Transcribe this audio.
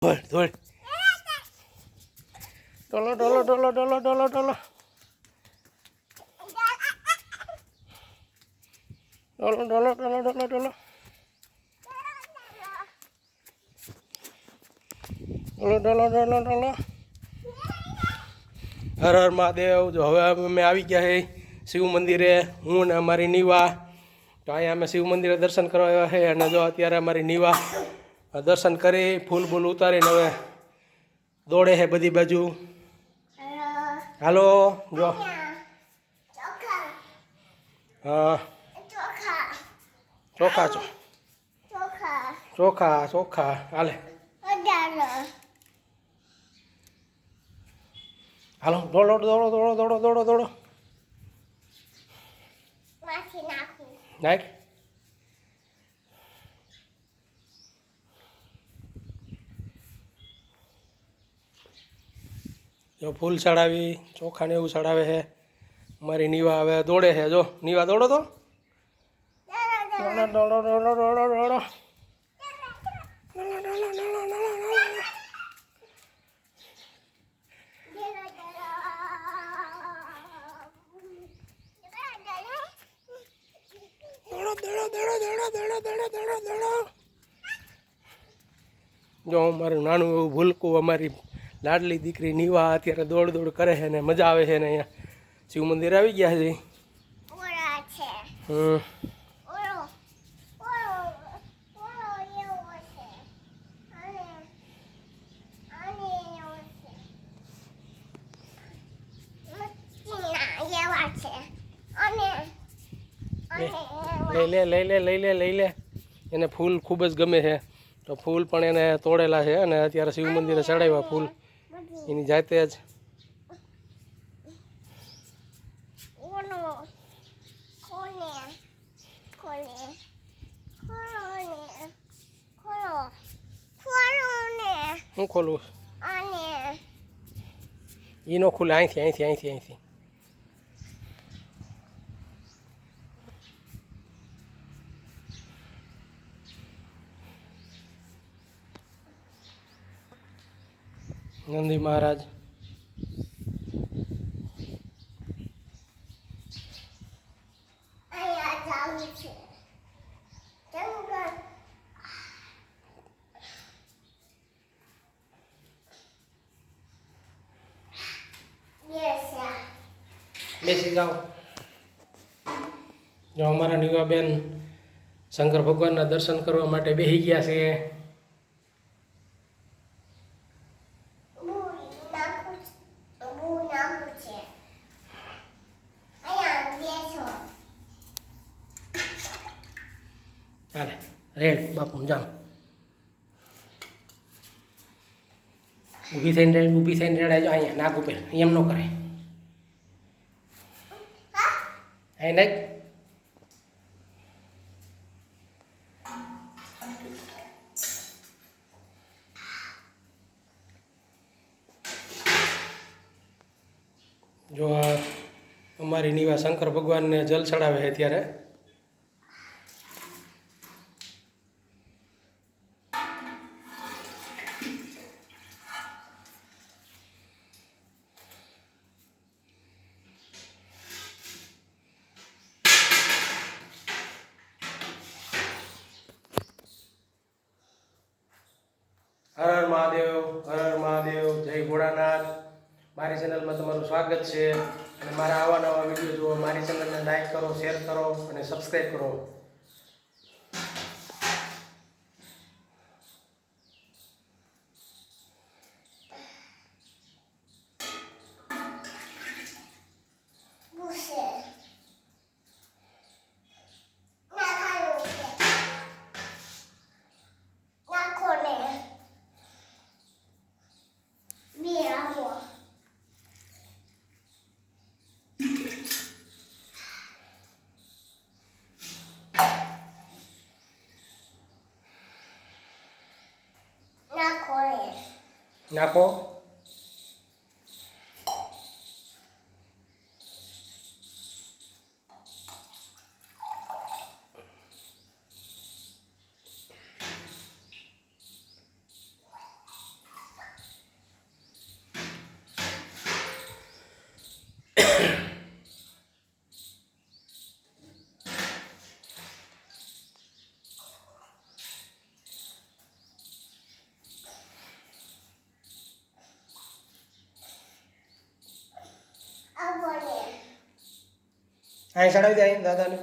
ધોળ ધોળ ડોલો ડોલો ડોલો ડોલો ડોલો ડોલો ડોલો ડોલો ડોલો ડોલો ડોલો ડોલો ડોલો ડોલો ડોલો. હર હર મહાદેવ. જો હવે અમે આવી ગયા છે શિવ મંદિરે, હું ને અમારી નીવા. તો અહીંયા અમે શિવ મંદિરે દર્શન કરવા આવ્યા છે અને જો અત્યારે અમારી નીવા દર્શન કરી ફૂલ બૂલ ઉતારીને હવે દોડે છે બધી બાજુ. હાલો જો હા ચોખા ચોખા ચોખા હાલે હાલો દોડો દોડો દોડો દોડો દોડો દોડો નાખ. જો ફૂલ ચડાવી ચોખાને એવું ચડાવે છે. મારી નીવા હવે દોડે છે. જો નીવા દોડો તો દોડો દોડો દોડો દોડો દોડો. જો અમારું નાનું એવું ભૂલકું અમારી લાડલી દીકરી નીવા અત્યારે દોડ દોડ કરે છે ને મજા આવે છે ને અહીંયા શિવ મંદિર આવી ગયા છે. લઈ લે લઈ લે લઈ લે લઈ લે. એને ફૂલ ખૂબ જ ગમે છે તો ફૂલ પણ એને તોડેલા છે અને અત્યારે શિવ મંદિરે ચડાવ્યા ફૂલ એની જાતે જ. હું ખોલું એ નો ખુલે. અહીંથી અહીંથી અહીંથી અહીંથી નંદી મહારાજ. બેસી જાઓ. જો અમારા નીવાબેન શંકર ભગવાનના દર્શન કરવા માટે બેસી ગયા છે. હાલે રેડ બાપુ જાઓ. ઊભી થઈને રેડાજો. અહીંયા નાક ઉપર એમ ન કરે. અહીં નાખ. જો આ અમારી નીવા શંકર ભગવાનને જલ ચડાવે છે ત્યારે. હર હર મહાદેવ. હર હર મહાદેવ. જય ભોળાનાથ. મારી ચેનલમાં તમારું સ્વાગત છે અને મારા આવા નવા વિડીયો જુઓ. મારી ચેનલને લાઈક કરો, શેર કરો અને સબસ્ક્રાઈબ કરો. નાખો. અહીં ચડાવી દે અહીં દાદાને